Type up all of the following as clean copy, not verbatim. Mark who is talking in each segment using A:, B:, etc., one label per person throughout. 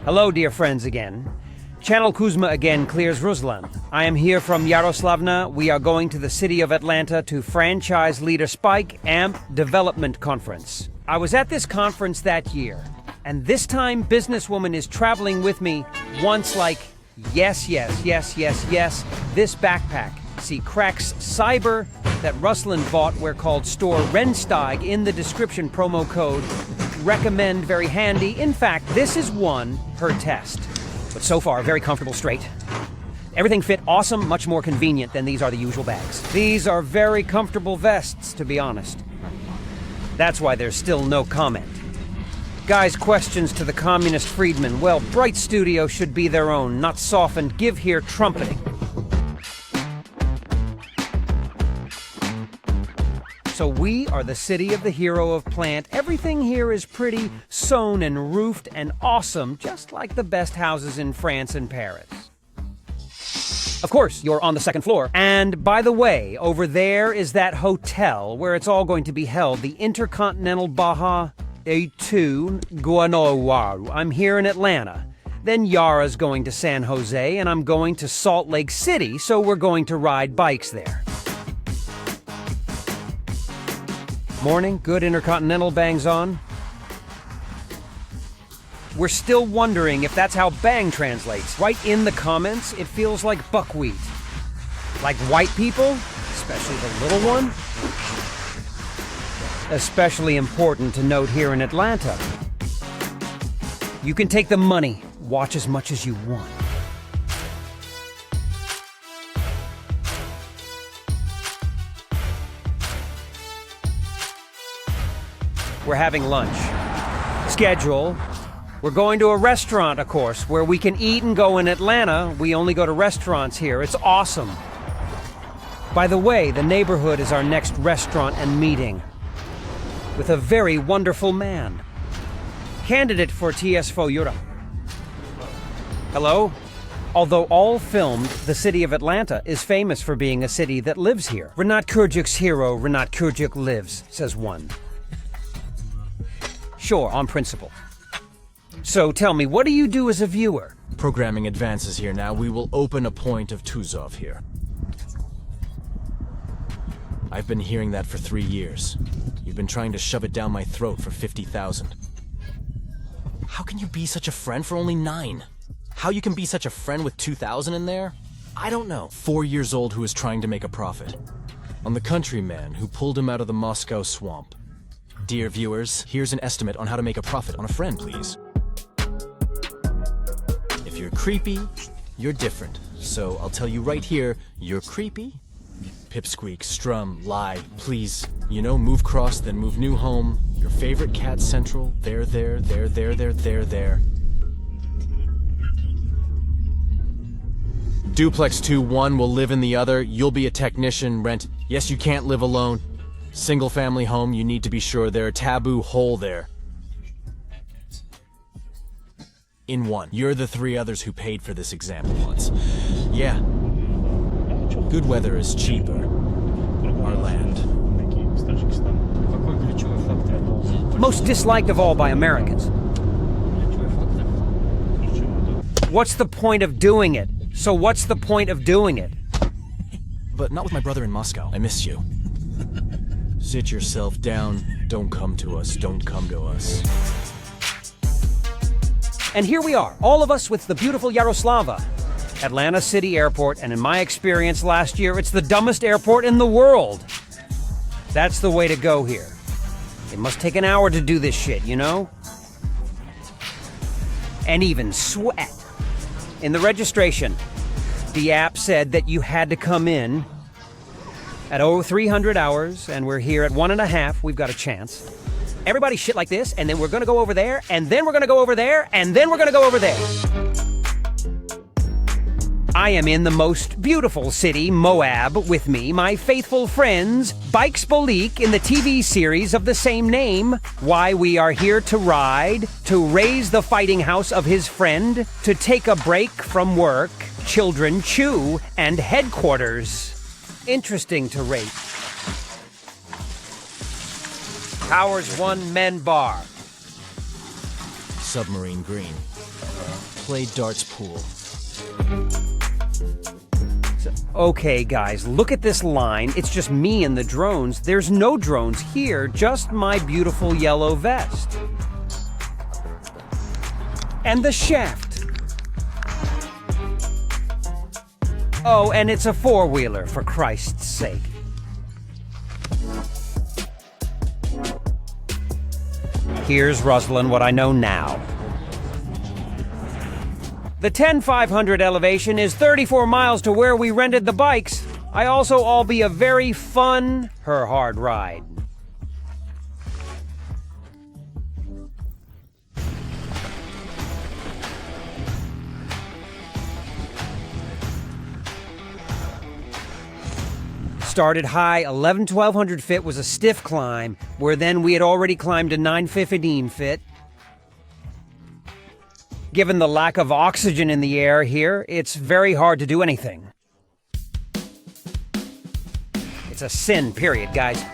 A: Hello, dear friends again. Channel Kuzma again clears Ruslan. I am here from Yaroslavna. We are going to the city of Atlanta to franchise leader Spike AMP Development Conference. I was at this conference that year, and this time businesswoman is traveling with me once like, yes, this backpack. See, cracks cyber that Ruslan bought where called store Rensteig in the description promo code. Recommend very handy. In fact, this is one per test. But so far, very comfortable straight. Everything fit awesome, much more convenient than these are the usual bags. These are very comfortable vests, to be honest. That's why there's still no comment. Guys, questions to the communist freedmen. Well, Bright Studio should be their own, not softened. Give here trumpeting. So we are the city of the hero of plant. Everything here is pretty, sewn and roofed and awesome, just like the best houses in France and Paris. Of course, you're on the second floor. And by the way, over there is that hotel where it's all going to be held, the Intercontinental Baja A2 Guanajuato. I'm here in Atlanta. Then Yara's going to San Jose, and I'm going to Salt Lake City, so we're going to ride bikes there. Morning, good Intercontinental bangs on. We're still wondering if that's how bang translates. Right in the comments, it feels like buckwheat. Like white people, especially the little one. Especially important to note here in Atlanta. You can take the money, watch as much as you want. We're having lunch. Schedule. We're going to a restaurant, of course, where we can eat and go in Atlanta. We only go to restaurants here. It's awesome. By the way, the neighborhood is our next restaurant and meeting. With a very wonderful man. Candidate for TS Europe. Hello? Although all filmed, the city of Atlanta is famous for being a city that lives here. Renat Kurcuk's hero, Renat Kurcuk lives, says one. Sure, on principle. So tell me, what do you do as a viewer?
B: Programming advances here now. We will open a point of Tuzov here. I've been hearing that for 3 years. You've been trying to shove it down my throat for 50,000. How can you be such a friend for only 9? How you can be such a friend with 2,000 in there? I don't know. 4 years old who is trying to make a profit. On the countryman who pulled him out of the Moscow swamp. Dear viewers, here's an estimate on how to make a profit on a friend, please. If you're creepy, you're different. So I'll tell you right here, you're creepy. Pipsqueak, strum, lie, please. You know, move cross, then move new home. Your favorite cat central, there. Duplex 2, one will live in the other. You'll be a technician, rent. Yes, you can't live alone. Single family home, you need to be sure there. Taboo hole there. In one. You're the 3 others who paid for this example once. Yeah. Good weather is cheaper. Our land.
A: Most disliked of all by Americans. What's the point of doing it? So what's the point of doing it?
B: But not with my brother in Moscow. I miss you. Sit yourself down. Don't come to us. Don't come to us.
A: And here we are, all of us with the beautiful Yaroslava, Atlanta City Airport, and in my experience last year, it's the dumbest airport in the world. That's the way to go here. It must take an hour to do this shit, you know? And even sweat. In the registration, the app said that you had to come in at 300 hours, and we're here at 1.5. We've got a chance. Everybody shit like this, and then we're gonna go over there, and then we're gonna go over there, and then we're gonna go over there. I am in the most beautiful city, Moab, with me, my faithful friends, Bikes Bolik in the TV series of the same name. Why we are here to ride, to raise the fighting house of his friend, to take a break from work, children chew, and headquarters. Interesting to rate. Towers 1 men bar.
B: Submarine green. play darts pool.
A: Okay, guys, look at this line. It's just me and the drones. There's no drones here, just my beautiful yellow vest. And the shaft. Oh, and it's a four-wheeler, for Christ's sake. Here's, Ruslan, what I know now. The 10,500 elevation is 34 miles to where we rented the bikes. I also all be a very fun, hard ride. Started high, 1,200 feet was a stiff climb, where then we had already climbed to 915 feet. Given the lack of oxygen in the air here, it's very hard to do anything. It's a sin, period, guys.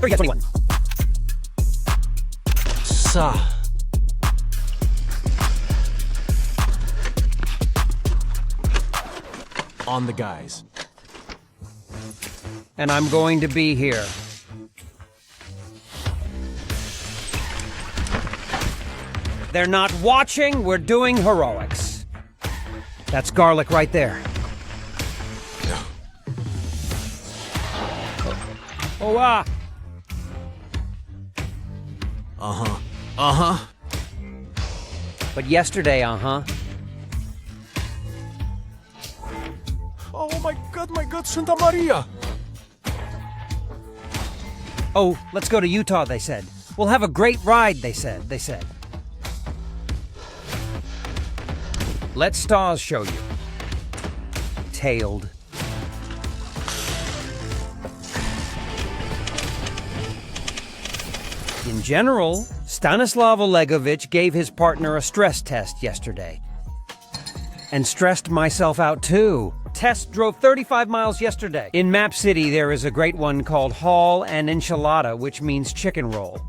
A: Or you got 21.
B: Sa. On the guys.
A: And I'm going to be here. They're not watching, we're doing heroics. That's garlic right there. Oh, ah!
B: Uh-huh. Uh-huh.
A: But yesterday, uh-huh.
B: Oh my God, Santa Maria!
A: Oh, let's go to Utah, they said. We'll have a great ride, they said. Let stars show you. Tailed. In general, Stanislav Olegovich gave his partner a stress test yesterday. And stressed myself out too. Tess drove 35 miles yesterday. In Map City, there is a great one called Hall and Enchilada, which means chicken roll.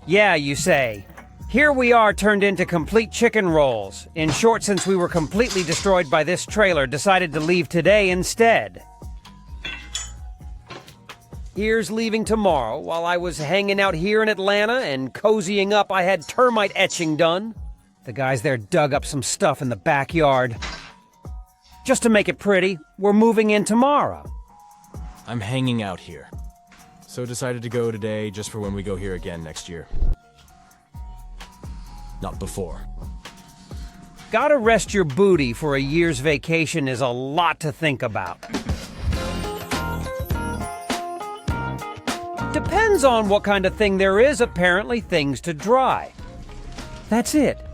A: Yeah, you say. Here we are turned into complete chicken rolls. In short, since we were completely destroyed by this trailer, decided to leave today instead. Here's leaving tomorrow. While I was hanging out here in Atlanta and cozying up, I had termite etching done. The guys there dug up some stuff in the backyard. Just to make it pretty, we're moving in tomorrow.
B: I'm hanging out here. So decided to go today just for when we go here again next year. Not before.
A: Gotta rest your booty for a year's vacation is a lot to think about. Depends on what kind of thing there is, apparently things to dry. That's it.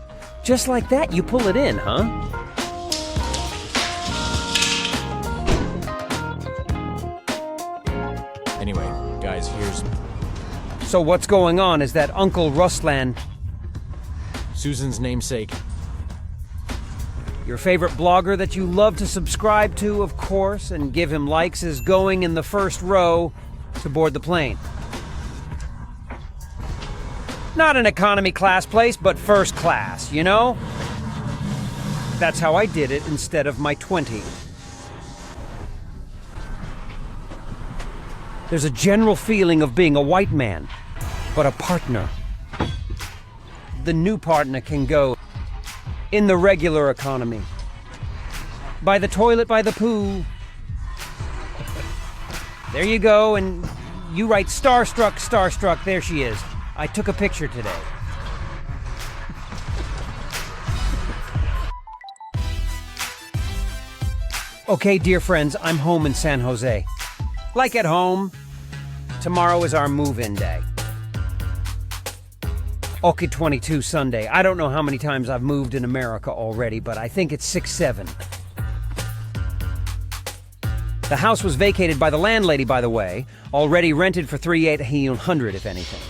A: Just like that, you pull it in, huh?
B: Anyway, guys, here's...
A: So what's going on is that Uncle Ruslan,
B: Susan's namesake.
A: your favorite blogger that you love to subscribe to, of course, and give him likes, is going in the first row to board the plane. Not an economy class place, but first class, you know? That's how I did it instead of my 20. There's a general feeling of being a white man, but a partner. The new partner can go in the regular economy. By the toilet, by the poo. There you go, and you write starstruck, starstruck, there she is. I took a picture today. Okay, dear friends, I'm home in San Jose. Like at home, tomorrow is our move-in day. Okay, 22 Sunday. I don't know how many times I've moved in America already, but I think it's 6, 7. The house was vacated by the landlady, by the way, already rented for $3,800, if anything.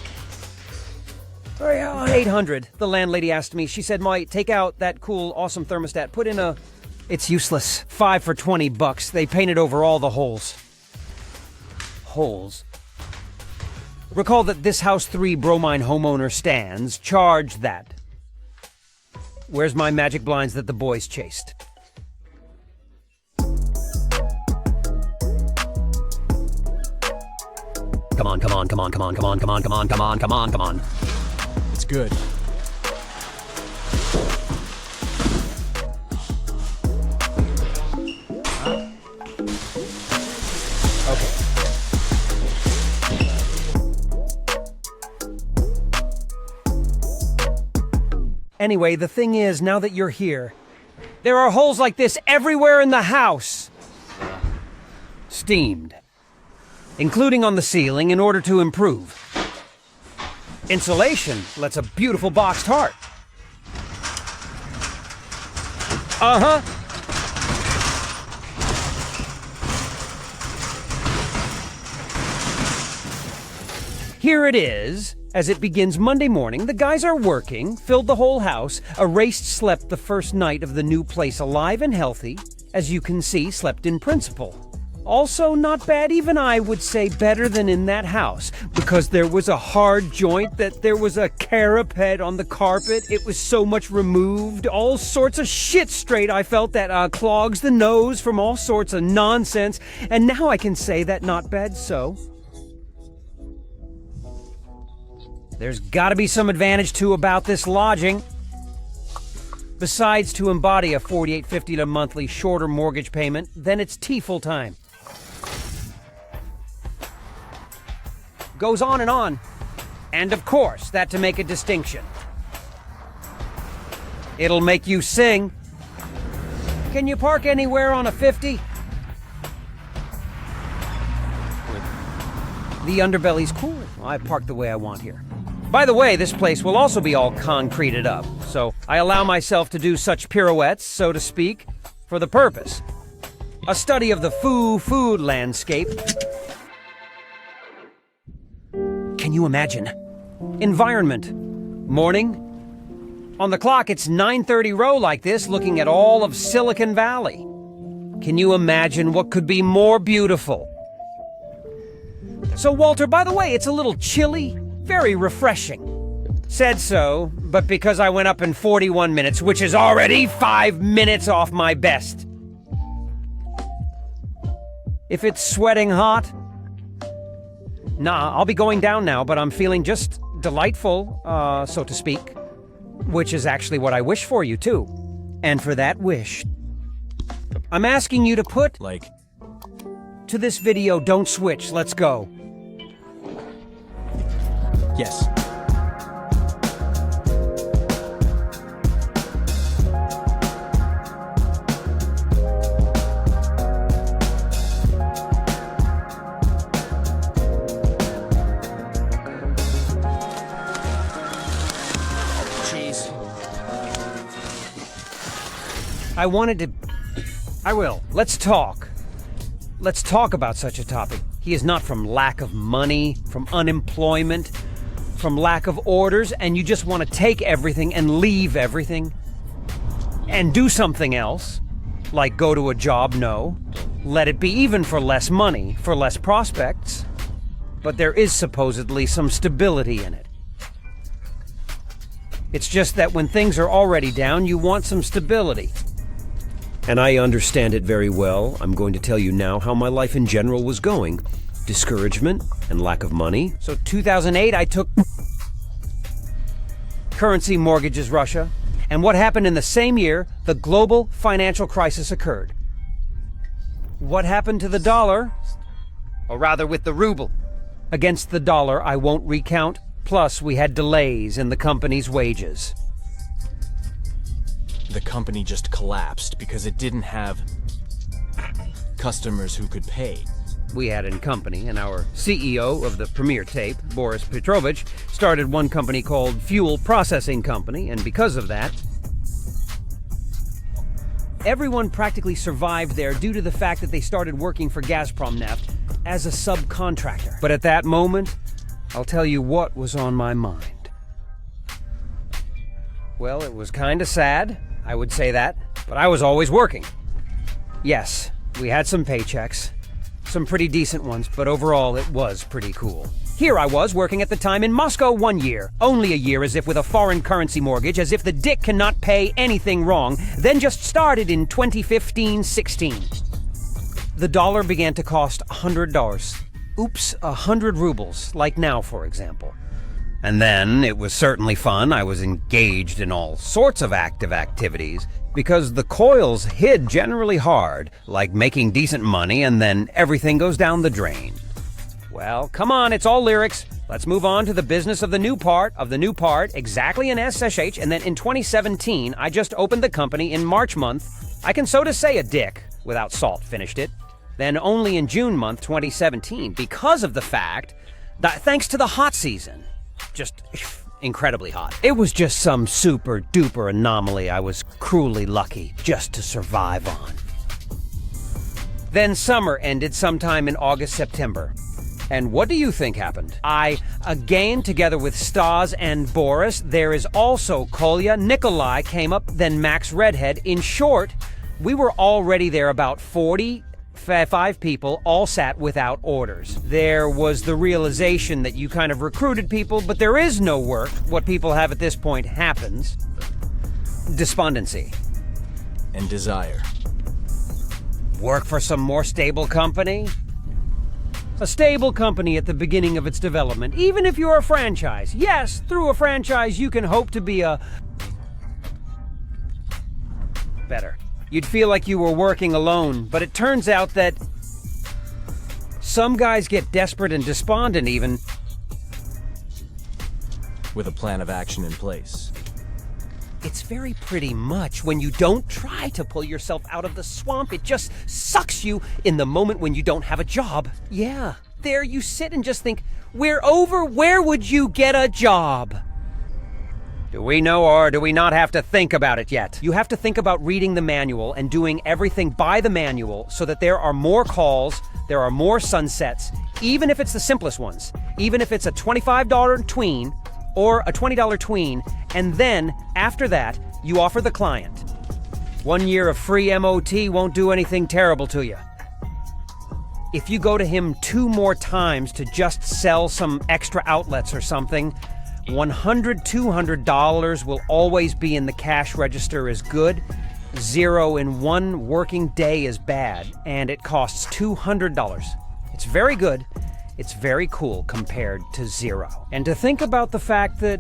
A: Oh, yeah, 800. The landlady asked me. She said, "Mike, take out that cool, awesome thermostat. Put in a..." It's useless. 5 for $20. They painted over all the holes. Holes. Recall that this House 3 bromine homeowner stands charged that. Where's my magic blinds that the boys chased? Come on, come on, come on, come on, come on, come on, come on, come on, come on, come on.
B: It's good.
A: Okay. Anyway, the thing is, now that you're here, there are holes like this everywhere in the house. Steamed. Including on the ceiling in order to improve. Insulation lets a beautiful boxed heart. Uh-huh. Here it is. As it begins Monday morning, the guys are working, filled the whole house, erased slept the first night of the new place alive and healthy. As you can see, slept in principle. Also not bad, even I would say better than in that house, because there was a hard joint, that there was a carpet on the carpet, it was so much removed, all sorts of shit straight I felt that clogs the nose from all sorts of nonsense, and now I can say that not bad so. There's gotta be some advantage too about this lodging. Besides to embody a $48.50 a monthly shorter mortgage payment, then it's tea full time. Goes on and on. And of course, that to make a distinction. It'll make you sing. Can you park anywhere on a 50? The underbelly's cool. I park the way I want here. By the way, this place will also be all concreted up, so I allow myself to do such pirouettes, so to speak, for the purpose. A study of the food landscape. Can you imagine? Environment. Morning. On the clock, it's 9:30 row like this, looking at all of Silicon Valley. Can you imagine what could be more beautiful? So, Walter, by the way, it's a little chilly, very refreshing. Said so, but because I went up in 41 minutes, which is already 5 minutes off my best. If it's sweating hot, nah, I'll be going down now, but I'm feeling just delightful, so to speak. Which is actually what I wish for you, too. And for that wish, I'm asking you to put...
B: Like?
A: To this video, don't switch, let's go.
B: Yes. I will. Let's talk. Let's talk about such a topic. He is not from lack of money, from unemployment, from lack of orders, and you just want to take everything and leave everything and do something else, like go to a job, no. Let it be even for less money, for less prospects. But there is supposedly some stability in it. It's just that when things are already down, you want some stability. And I understand it very well. I'm going to tell you now how my life in general was going. Discouragement and lack of money. So 2008, I took currency mortgages Russia. And what happened in the same year, the global financial crisis occurred. What happened to the dollar? Or rather with the ruble. Against the dollar, I won't recount. Plus, we had delays in the company's wages. The company just collapsed because it didn't have customers who could pay.
A: We had in company, and our CEO of the premier tape, Boris Petrovich, started one company called Fuel Processing Company, and because of that... Everyone practically survived there due to the fact that they started working for Gazprom Neft as a subcontractor. But at that moment, I'll tell you what was on my mind. Well, it was kind of sad, I would say that, but I was always working. Yes, we had some paychecks, some pretty decent ones, but overall it was pretty cool. Here I was working at the time in Moscow 1 year, only a year as if with a foreign currency mortgage, as if the dick cannot pay anything wrong, then just started in 2015-16. The dollar began to cost $100. Oops, 100 rubles, like now, for example. And then, it was certainly fun. I was engaged in all sorts of active activities, because the coils hit generally hard, like making decent money and then everything goes down the drain. Well, come on, it's all lyrics. Let's move on to the business of the new part, exactly in SSH, and then in 2017, I just opened the company in March month. I can so to say a dick, without salt, finished it. Then only in June month 2017, because of the fact that thanks to the hot season, just incredibly hot. It was just some super duper anomaly I was cruelly lucky just to survive on. Then summer ended sometime in August, September. And what do you think happened? Again, together with Stas and Boris, there is also Kolya, Nikolai came up, then Max Redhead. In short, we were already there about 45 people, all sat without orders. There was the realization that you kind of recruited people, but there is no work. What people have at this point happens. Despondency.
B: And desire.
A: Work for some more stable company? A stable company at the beginning of its development, even if you're a franchise. Yes, through a franchise you can hope to be a... better. You'd feel like you were working alone, but it turns out that some guys get desperate and despondent even.
B: With a plan of action in place.
A: It's very pretty much when you don't try to pull yourself out of the swamp, it just sucks you in the moment when you don't have a job. Yeah, there you sit and just think, we're over, where would you get a job? Do we know or do we not have to think about it yet? You have to think about reading the manual and doing everything by the manual so that there are more calls, there are more sunsets, even if it's the simplest ones, even if it's a $25 tween or a $20 tween, and then, after that, you offer the client. 1 year of free MOT won't do anything terrible to you. If you go to him 2 more times to just sell some extra outlets or something, $100, $200 will always be in the cash register is good. 0 in 1 working day is bad, and it costs $200. It's very good. It's very cool compared to 0. And to think about the fact that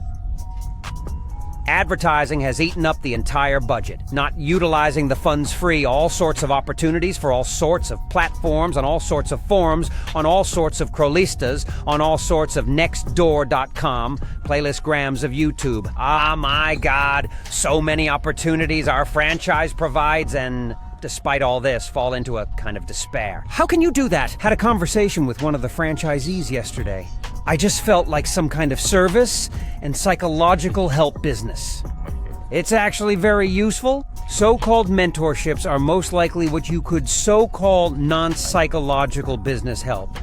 A: advertising has eaten up the entire budget, not utilizing the funds free, all sorts of opportunities for all sorts of platforms, on all sorts of forums, on all sorts of Crollistas, on all sorts of nextdoor.com, playlist grams of YouTube. Ah, my God, so many opportunities our franchise provides, and despite all this, fall into a kind of despair. How can you do that? Had a conversation with one of the franchisees yesterday. I just felt like some kind of service and psychological help business. It's actually very useful. So-called mentorships are most likely what you could so-call non-psychological business help.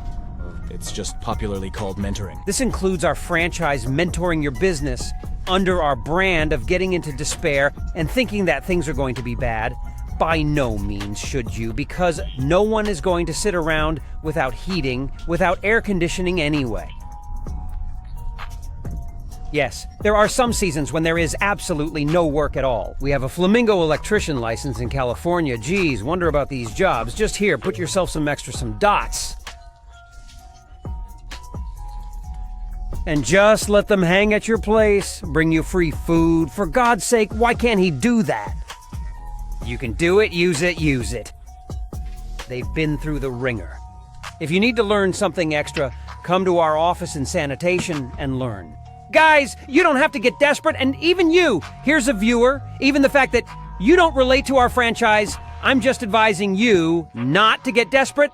B: It's just popularly called mentoring.
A: This includes our franchise mentoring your business under our brand of getting into despair and thinking that things are going to be bad. By no means should you, because no one is going to sit around without heating, without air conditioning anyway. Yes, there are some seasons when there is absolutely no work at all. We have a flamingo electrician license in California. Geez, wonder about these jobs. Just here, put yourself some dots. And just let them hang at your place, bring you free food. For God's sake, why can't he do that? You can do it, use it. They've been through the ringer. If you need to learn something extra, come to our office in sanitation and learn. Guys, you don't have to get desperate, and even you, here's a viewer, even the fact that you don't relate to our franchise, I'm just advising you not to get desperate.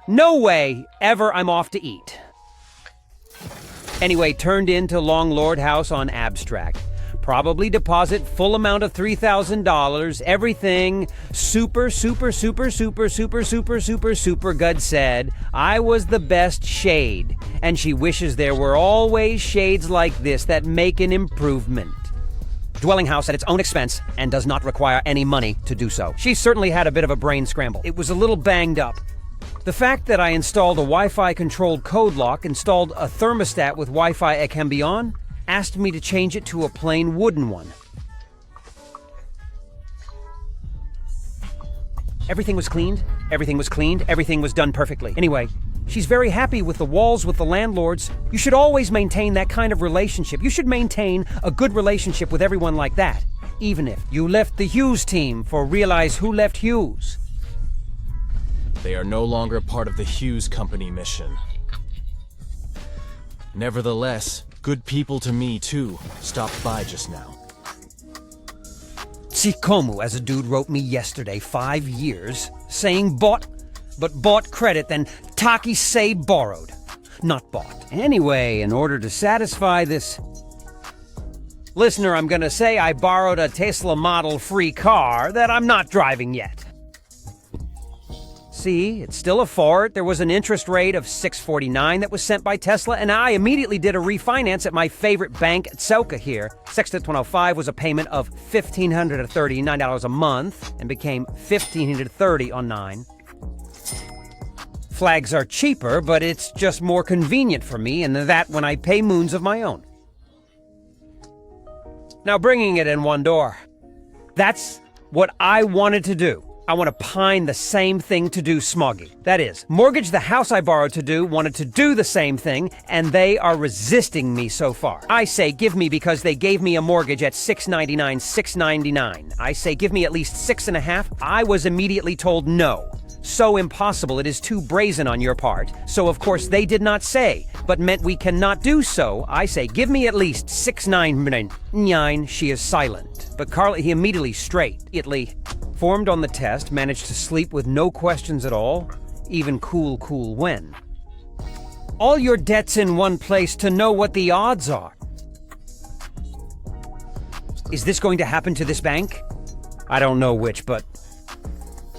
A: No way ever I'm off to eat. Anyway, turned into Long Lord House on Abstract. Probably deposit full amount of $3,000. Everything super, super, super, super, super, super, super, super good said. I was the best shade. And she wishes there were always shades like this that make an improvement. Dwelling house at its own expense and does not require any money to do so. She certainly had a bit of a brain scramble. It was a little banged up. The fact that I installed a Wi-Fi controlled code lock, installed a thermostat with Wi-Fi et cambien, asked me to change it to a plain wooden one. Everything was cleaned, everything was cleaned, everything was done perfectly. Anyway, she's very happy with the walls with the landlords. You should always maintain that kind of relationship. You should maintain a good relationship with everyone like that. Even if you left the Hughes team for realize who left Hughes.
B: They are no longer part of the Hughes Company mission. Nevertheless, good people to me too stopped by just now.
A: Tsikomu, as a dude wrote me yesterday, 5 years, saying bought credit, then Taki say borrowed, not bought. Anyway, in order to satisfy this listener, I'm gonna say I borrowed a Tesla model free car that I'm not driving yet. See, it's still a Ford. There was an interest rate of 6.49 that was sent by Tesla, and I immediately did a refinance at my favorite bank at Soka here. Sextet 105 was a payment of $1,539 a month and became $1,530 on 9. Flags are cheaper, but it's just more convenient for me, and that when I pay moons of my own. Now bringing it in one door. That's what I wanted to do. I want to pine the same thing to do Smoggy. That is, mortgage the house I borrowed to do, wanted to do the same thing, and they are resisting me so far. I say give me because they gave me a mortgage at $699. I say give me at least 6.5. I was immediately told no. So impossible, it is too brazen on your part. So of course they did not say, but meant we cannot do so. I say give me at least 699. She is silent. But Carly, he immediately straightly formed on the test, managed to sleep with no questions at all, even cool when. All your debts in one place to know what the odds are. Is this going to happen to this bank? I don't know which, but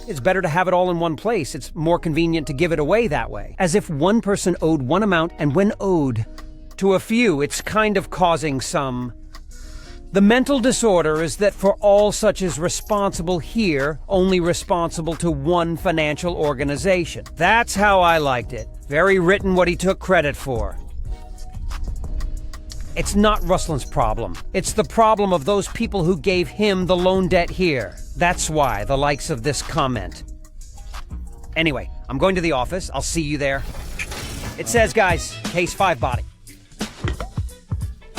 A: it's better to have it all in one place. It's more convenient to give it away that way. As if one person owed one amount, and when owed to a few, it's kind of causing some. The mental disorder is that for all such as responsible here, only responsible to one financial organization. That's how I liked it. Very written what he took credit for. It's not Ruslin's problem. It's the problem of those people who gave him the loan debt here. That's why the likes of this comment. Anyway, I'm going to the office. I'll see you there. It says, guys, case 5 body.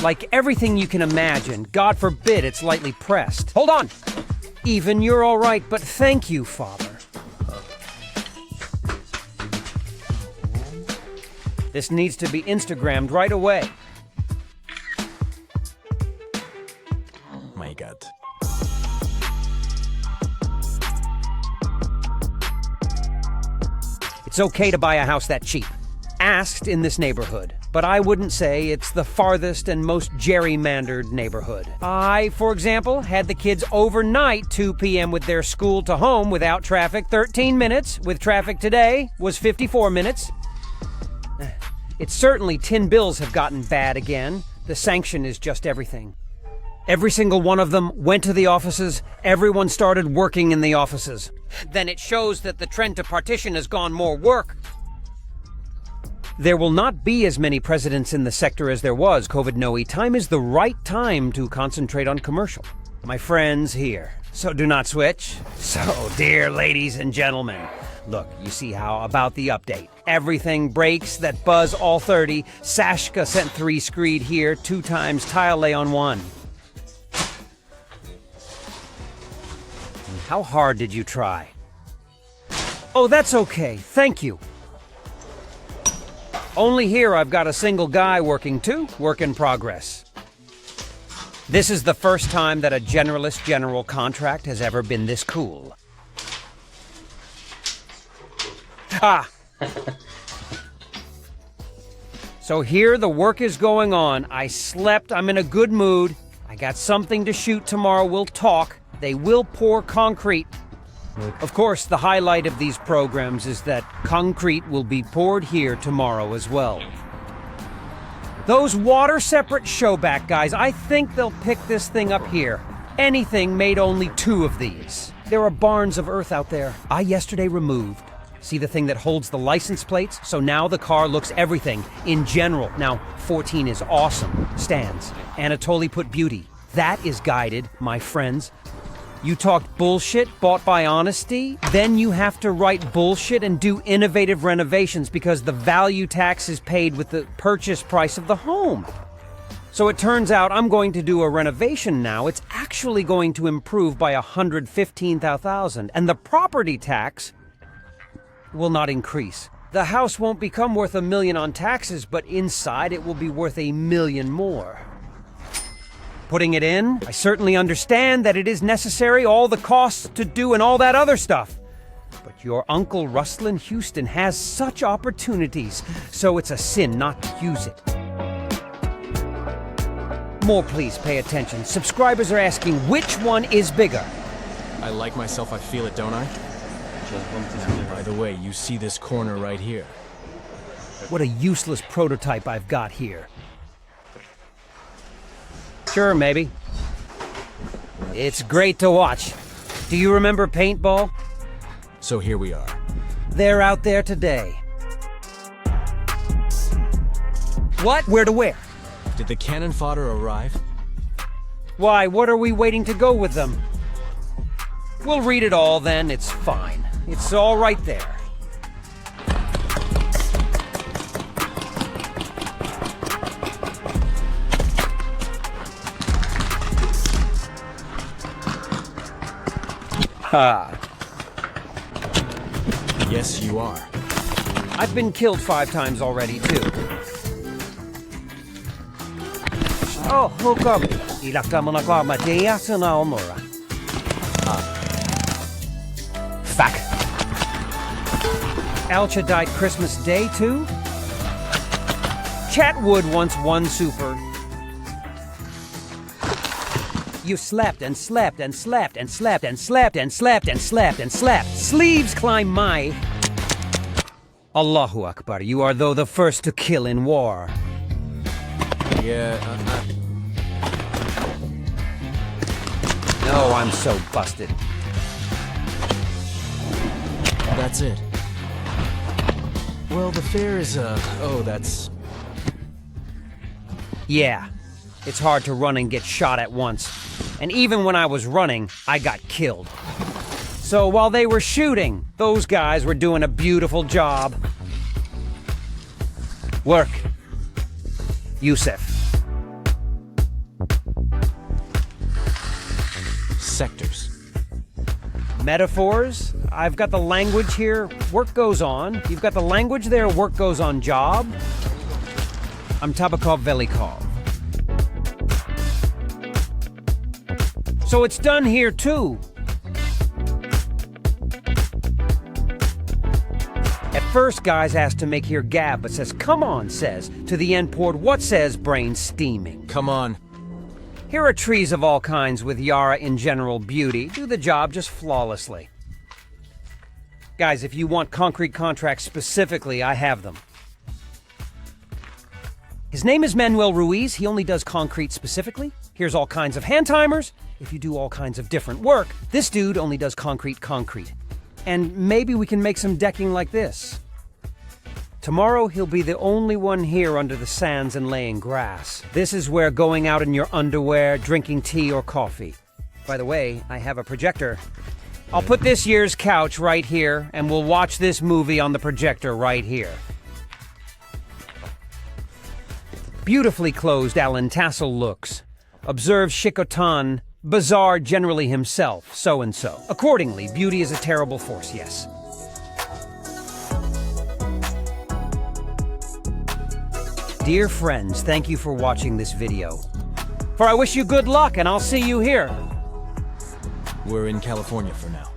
A: Like everything you can imagine, God forbid it's lightly pressed. Hold on! Even you're all right, but thank you, Father. This needs to be Instagrammed right away.
B: My God.
A: It's okay to buy a house that cheap. Asked in this neighborhood. But I wouldn't say it's the farthest and most gerrymandered neighborhood. I, for example, had the kids overnight 2 p.m. with their school to home without traffic, 13 minutes. With traffic today was 54 minutes. It's certainly tin bills have gotten bad again. The sanction is just everything. Every single one of them went to the offices. Everyone started working in the offices. Then it shows that the trend to partition has gone more work. There will not be as many presidents in the sector as there was. COVID-no-e. Time is the right time to concentrate on commercial. My friends here. So do not switch. So, dear ladies and gentlemen, look, you see how about the update. Everything breaks that buzz all 30. Sashka sent 3 screed here, 2 times tile lay on 1. How hard did you try? Oh, that's okay. Thank you. Only here I've got a single guy working too. Work in progress. This is the first time that a generalist general contract has ever been this cool. Ha! So here the work is going on. I slept. I'm in a good mood. I got something to shoot tomorrow. We'll talk. They will pour concrete. Of course, the highlight of these programs is that concrete will be poured here tomorrow as well. Those water-separate showback guys, I think they'll pick this thing up here. Anything made only 2 of these. There are barns of earth out there. I yesterday removed. See the thing that holds the license plates? So now the car looks everything, in general. Now, 14 is awesome. Stands. Anatoly put beauty. That is guided, my friends. You talked bullshit, bought by honesty, then you have to write bullshit and do innovative renovations because the value tax is paid with the purchase price of the home. So it turns out I'm going to do a renovation now. It's actually going to improve by $115,000, and the property tax will not increase. The house won't become worth $1 million on taxes, but inside it will be worth $1 million more. Putting it in, I certainly understand that it is necessary, all the costs to do and all that other stuff. But your Uncle Rustlin Houston has such opportunities, so it's a sin not to use it. More, please pay attention. Subscribers are asking which one is bigger.
B: I like myself, I feel it, don't I? Now, by the way, you see this corner right here.
A: What a useless prototype I've got here. Sure, maybe. It's great to watch. Do you remember paintball?
B: So here we are.
A: They're out there today. What? Where to where?
B: Did the cannon fodder arrive?
A: Why, what are we waiting to go with them? We'll read it all then, it's fine. It's all right there. Ha.
B: Yes, you are.
A: I've been killed 5 times already, too. Oh, hook up. Fuck. Alcha died Christmas Day, too? Chatwood once won Super. You slept and slept and slept and slept and slept and slept and slept and slept. Sleeves climb my... Allahu Akbar, you are though the first to kill in war.
B: Yeah,
A: No, I'm so busted.
B: That's it. Well, the fare is, oh, that's...
A: Yeah, it's hard to run and get shot at once. And even when I was running, I got killed. So while they were shooting, those guys were doing a beautiful job. Work. Yusuf.
B: Sectors.
A: Metaphors. I've got the language here. Work goes on. You've got the language there. Work goes on. Job. I'm Tabakov Velikov. So it's done here, too. At first, guys asked to make here gab, but says, come on, says. To the end poured, what says, brain steaming.
B: Come on.
A: Here are trees of all kinds with Yara in general beauty. Do the job just flawlessly. Guys, if you want concrete contracts specifically, I have them. His name is Manuel Ruiz. He only does concrete specifically. Here's all kinds of hand timers. If you do all kinds of different work, this dude only does concrete. And maybe we can make some decking like this. Tomorrow, he'll be the only one here under the sands and laying grass. This is where going out in your underwear, drinking tea or coffee. By the way, I have a projector. I'll put this year's couch right here, and we'll watch this movie on the projector right here. Beautifully closed Alan Tassel looks. Observe Shikotan, bizarre generally himself, so-and-so. Accordingly, beauty is a terrible force, yes. Dear friends, thank you for watching this video. For I wish you good luck, and I'll see you here.
B: We're in California for now.